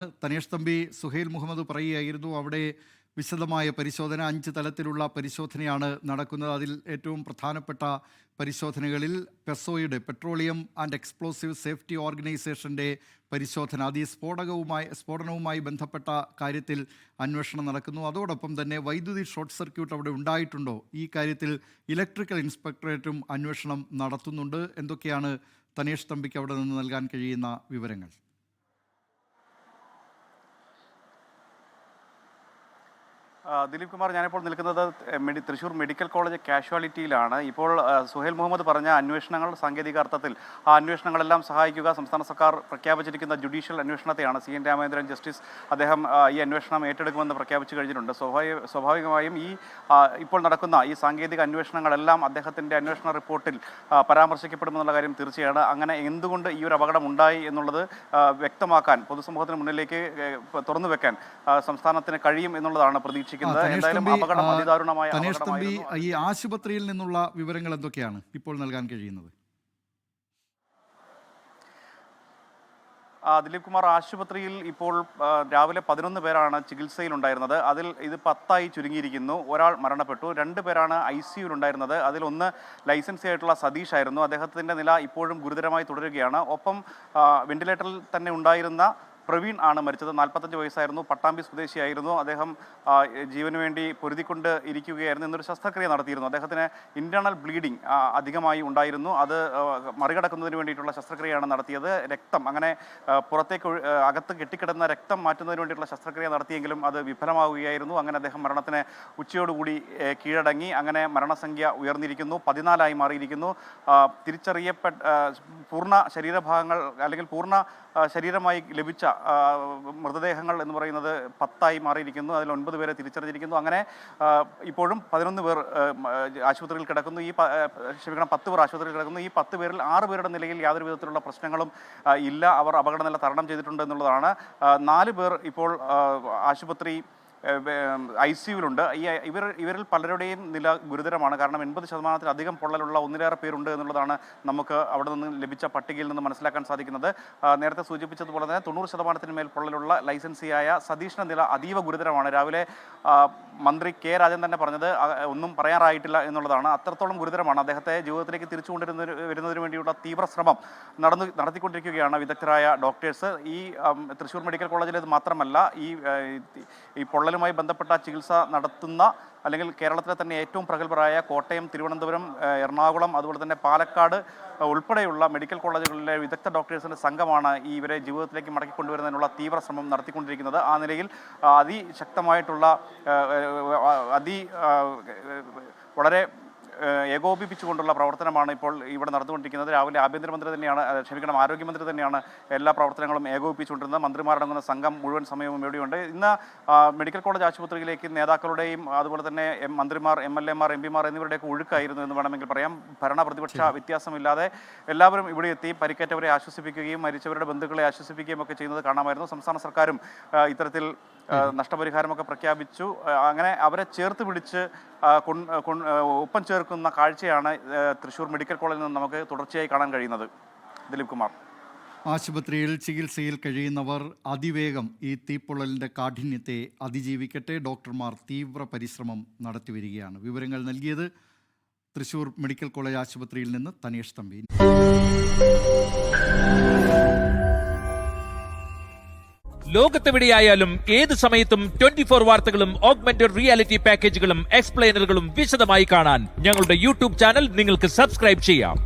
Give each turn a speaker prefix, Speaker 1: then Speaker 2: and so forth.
Speaker 1: തനേഷ് തമ്പി സുഹൈൽ മുഹമ്മദ് പറയുകയായിരുന്നു. അവിടെ വിശദമായ പരിശോധന 5 തലത്തിലുള്ള പരിശോധനയാണ് നടക്കുന്നത്. അതിൽ ഏറ്റവും പ്രധാനപ്പെട്ട പരിശോധനകളിൽ പെസോയുടെ പെട്രോളിയം ആൻഡ് എക്സ്പ്ലോസീവ് സേഫ്റ്റി ഓർഗനൈസേഷൻ്റെ പരിശോധന, അത് ഈ സ്ഫോടനവുമായി ബന്ധപ്പെട്ട കാര്യത്തിൽ അന്വേഷണം നടക്കുന്നു. അതോടൊപ്പം തന്നെ വൈദ്യുതി ഷോർട്ട് സർക്യൂട്ട് അവിടെ ഉണ്ടായിട്ടുണ്ടോ, ഈ കാര്യത്തിൽ ഇലക്ട്രിക്കൽ ഇൻസ്പെക്ടറേറ്റും അന്വേഷണം നടത്തുന്നുണ്ട്. എന്തൊക്കെയാണ് തനേഷ് തമ്പിക്ക് അവിടെ നിന്ന് നൽകാൻ കഴിയുന്ന വിവരങ്ങൾ?
Speaker 2: ദിലീപ് കുമാർ, ഞാനിപ്പോൾ നിൽക്കുന്നത് തൃശ്ശൂർ മെഡിക്കൽ കോളേജ് കാഷ്വാലിറ്റിയിലാണ്. ഇപ്പോൾ സുഹൈൽ മുഹമ്മദ് പറഞ്ഞ അന്വേഷണങ്ങൾ സാങ്കേതികാർത്ഥത്തിൽ ആ അന്വേഷണങ്ങളെല്ലാം സഹായിക്കുക സംസ്ഥാന സർക്കാർ പ്രഖ്യാപിച്ചിരിക്കുന്ന ജുഡീഷ്യൽ അന്വേഷണത്തെയാണ്. CN രാമചന്ദ്രൻ ജസ്റ്റിസ് അദ്ദേഹം ഈ അന്വേഷണം ഏറ്റെടുക്കുമെന്ന് പ്രഖ്യാപിച്ചു കഴിഞ്ഞിട്ടുണ്ട്. സ്വാഭാവികമായും ഇപ്പോൾ നടക്കുന്ന ഈ സാങ്കേതിക അന്വേഷണങ്ങളെല്ലാം അദ്ദേഹത്തിൻ്റെ അന്വേഷണ റിപ്പോർട്ടിൽ പരാമർശിക്കപ്പെടുമെന്നുള്ള കാര്യം തീർച്ചയാണ്. അങ്ങനെ എന്തുകൊണ്ട് ഈ ഒരു അപകടം ഉണ്ടായി എന്നുള്ളത് വ്യക്തമാക്കാൻ, പൊതുസമൂഹത്തിന് മുന്നിലേക്ക് തുറന്നു വെക്കാൻ സംസ്ഥാനത്തിന് കഴിയും എന്നുള്ളതാണ് പ്രതീക്ഷിക്കുന്നത്.
Speaker 1: തനേഷ് തമ്പി, ഈ ആശുപത്രിയിൽ നിന്നുള്ള വിവരങ്ങൾ എന്തൊക്കെയാണ് ഇപ്പോൾ നൽകാൻ കഴിയുന്നത്?
Speaker 2: ദിലീപ് കുമാർ, ആശുപത്രിയിൽ ഇപ്പോൾ രാവിലെ 11 പേരാണ് ചികിത്സയിലുണ്ടായിരുന്നത്. അതിൽ ഇത് 10ആയി ചുരുങ്ങിയിരിക്കുന്നു. ഒരാൾ മരണപ്പെട്ടു. 2 പേരാണ് ICUവിലുണ്ടായിരുന്നത്. അതിലൊന്ന് ലൈസൻസി ആയിട്ടുള്ള സതീഷ് ആയിരുന്നു. അദ്ദേഹത്തിൻ്റെ നില ഇപ്പോഴും ഗുരുതരമായി തുടരുകയാണ്. ഒപ്പം വെന്റിലേറ്ററിൽ തന്നെ ഉണ്ടായിരുന്ന പ്രവീൺ ആണ് മരിച്ചത്. 45 വയസ്സായിരുന്നു. പട്ടാമ്പി സ്വദേശിയായിരുന്നു. അദ്ദേഹം ജീവന് വേണ്ടി പൊരുതിക്കൊണ്ട് ഇരിക്കുകയായിരുന്നു. ഇന്നൊരു ശസ്ത്രക്രിയ നടത്തിയിരുന്നു. അദ്ദേഹത്തിന് ഇന്റേണൽ ബ്ലീഡിംഗ് അധികമായി ഉണ്ടായിരുന്നു. അത് മറികടക്കുന്നതിന് വേണ്ടിയിട്ടുള്ള ശസ്ത്രക്രിയയാണ് നടത്തിയത്. രക്തം അങ്ങനെ പുറത്തേക്ക് അകത്ത് കെട്ടിക്കിടന്ന രക്തം മാറ്റുന്നതിന് വേണ്ടിയിട്ടുള്ള ശസ്ത്രക്രിയ നടത്തിയെങ്കിലും അത് വിഫലമാവുകയായിരുന്നു. അങ്ങനെ അദ്ദേഹം മരണത്തിന് ഉച്ചയോടുകൂടി കീഴടങ്ങി. അങ്ങനെ മരണസംഖ്യ ഉയർന്നിരിക്കുന്നു, 14ആയി മാറിയിരിക്കുന്നു. പൂർണ്ണ ശരീരഭാഗങ്ങൾ അല്ലെങ്കിൽ പൂർണ്ണ ശരീരമായി ലഭിച്ച മൃതദേഹങ്ങൾ എന്ന് പറയുന്നത് 10ആയി മാറിയിരിക്കുന്നു. അതിൽ 9 പേരെ തിരിച്ചറിഞ്ഞിരിക്കുന്നു. അങ്ങനെ ഇപ്പോഴും 11 പേർ ആശുപത്രിയിൽ കിടക്കുന്നു. 10 പേർ ആശുപത്രിയിൽ കിടക്കുന്നു. ഈ 10 പേരിൽ 6 പേരുടെ നിലയിൽ യാതൊരു വിധത്തിലുള്ള പ്രശ്നങ്ങളും ഇല്ല. അവർ അപകടനില തരണം ചെയ്തിട്ടുണ്ട് എന്നുള്ളതാണ്. 4 പേർ ഇപ്പോൾ ആശുപത്രി ICUവിലുണ്ട്. ഇവരിൽ പലരുടെയും നില ഗുരുതരമാണ്. കാരണം 80%-ലധികം പൊള്ളലുള്ള ഒന്നിലേറെ പേരുണ്ട് എന്നുള്ളതാണ് നമുക്ക് അവിടെ നിന്ന് ലഭിച്ച പട്ടികയിൽ നിന്ന് മനസ്സിലാക്കാൻ സാധിക്കുന്നത്. നേരത്തെ സൂചിപ്പിച്ചതുപോലെ തന്നെ 90%-ന് മേൽ പൊള്ളലുള്ള ലൈസൻസിയായ സതീഷിൻ്റെ നില അതീവ ഗുരുതരമാണ്. രാവിലെ മന്ത്രി K. രാജൻ തന്നെ പറഞ്ഞത് ഒന്നും പറയാറായിട്ടില്ല എന്നുള്ളതാണ്. അത്രത്തോളം ഗുരുതരമാണ്. അദ്ദേഹത്തെ ജീവിതത്തിലേക്ക് തിരിച്ചു വരുന്നതിന് വേണ്ടിയുള്ള തീവ്ര ശ്രമം നടത്തിക്കൊണ്ടിരിക്കുകയാണ് വിദഗ്ധരായ ഡോക്ടേഴ്സ്. ഈ തൃശ്ശൂർ മെഡിക്കൽ കോളേജിലേത് മാത്രമല്ല, ഈ പൊള്ളലുമായി ബന്ധപ്പെട്ട ചികിത്സ നടത്തുന്ന അല്ലെങ്കിൽ കേരളത്തിലെ തന്നെ ഏറ്റവും പ്രഗത്ഭരായ കോട്ടയം, തിരുവനന്തപുരം, എറണാകുളം, അതുപോലെ തന്നെ പാലക്കാട് ഉൾപ്പെടെയുള്ള മെഡിക്കൽ കോളേജുകളിലെ വിദഗ്ധ ഡോക്ടേഴ്സിൻ്റെ സംഘമാണ് ഇവരെ ജീവിതത്തിലേക്ക് മടക്കിക്കൊണ്ടുവരുന്നതിനുള്ള തീവ്ര ശ്രമം നടത്തിക്കൊണ്ടിരിക്കുന്നത്. ആ നിലയിൽ അതിശക്തമായിട്ടുള്ള വളരെ ഏകോപിപ്പിച്ചുകൊണ്ടുള്ള പ്രവർത്തനമാണ് ഇപ്പോൾ ഇവിടെ നടന്നുകൊണ്ടിരിക്കുന്നത്. രാവിലെ ആരോഗ്യമന്ത്രി തന്നെയാണ് എല്ലാ പ്രവർത്തനങ്ങളും ഏകോപിപ്പിച്ചുകൊണ്ടിരുന്നത്. മന്ത്രിമാരടങ്ങുന്ന സംഘം മുഴുവൻ സമയവും ഇവിടെയുണ്ട്. ഇന്ന് മെഡിക്കൽ കോളേജ് ആശുപത്രിയിലേക്ക് നേതാക്കളുടെയും അതുപോലെ തന്നെ മന്ത്രിമാർ, MLA മാർ, MP മാർ എന്നിവരുടെയൊക്കെ ഒഴുക്കായിരുന്നു എന്ന് വേണമെങ്കിൽ പറയാം. ഭരണ പ്രതിപക്ഷ വ്യത്യാസമില്ലാതെ എല്ലാവരും ഇവിടെ എത്തി പരിക്കേറ്റവരെ ആശ്വസിപ്പിക്കുകയും മരിച്ചവരുടെ ബന്ധുക്കളെ ആശ്വസിപ്പിക്കുകയും ഒക്കെ ചെയ്യുന്നത് കാണാമായിരുന്നു. സംസ്ഥാന സർക്കാരും ഇത്തരത്തിൽ നഷ്ടപരിഹാരമൊക്കെ പ്രഖ്യാപിച്ചു. അങ്ങനെ അവരെ ചേർത്ത് പിടിച്ച് ഒപ്പം ചേർക്കുന്ന കാഴ്ചയാണ് തൃശ്ശൂർ മെഡിക്കൽ കോളേജിൽ നിന്ന് നമുക്ക് തുടർച്ചയായി കാണാൻ കഴിയുന്നത്. ദിലീപ് കുമാർ,
Speaker 1: ആശുപത്രിയിൽ ചികിത്സയിൽ കഴിയുന്നവർ അതിവേഗം ഈ തീപ്പൊള്ളലിൻ്റെ കാഠിന്യത്തെ അതിജീവിക്കട്ടെ. ഡോക്ടർമാർ തീവ്ര പരിശ്രമം നടത്തിവരികയാണ്. വിവരങ്ങൾ നൽകിയത് തൃശ്ശൂർ മെഡിക്കൽ കോളേജ് ആശുപത്രിയിൽ നിന്ന് തനേഷ് തമ്പി.
Speaker 3: ലോകത്തെവിടെയായാലും ഏത് സമയത്തും 24 വാർത്തകളും ഓഗ്മെന്റഡ് റിയാലിറ്റി പാക്കേജുകളും എക്സ്പ്ലെയിനറുകളും വിശദമായി കാണാൻ ഞങ്ങളുടെ YouTube ചാനൽ നിങ്ങൾക്ക് സബ്സ്ക്രൈബ് ചെയ്യാം.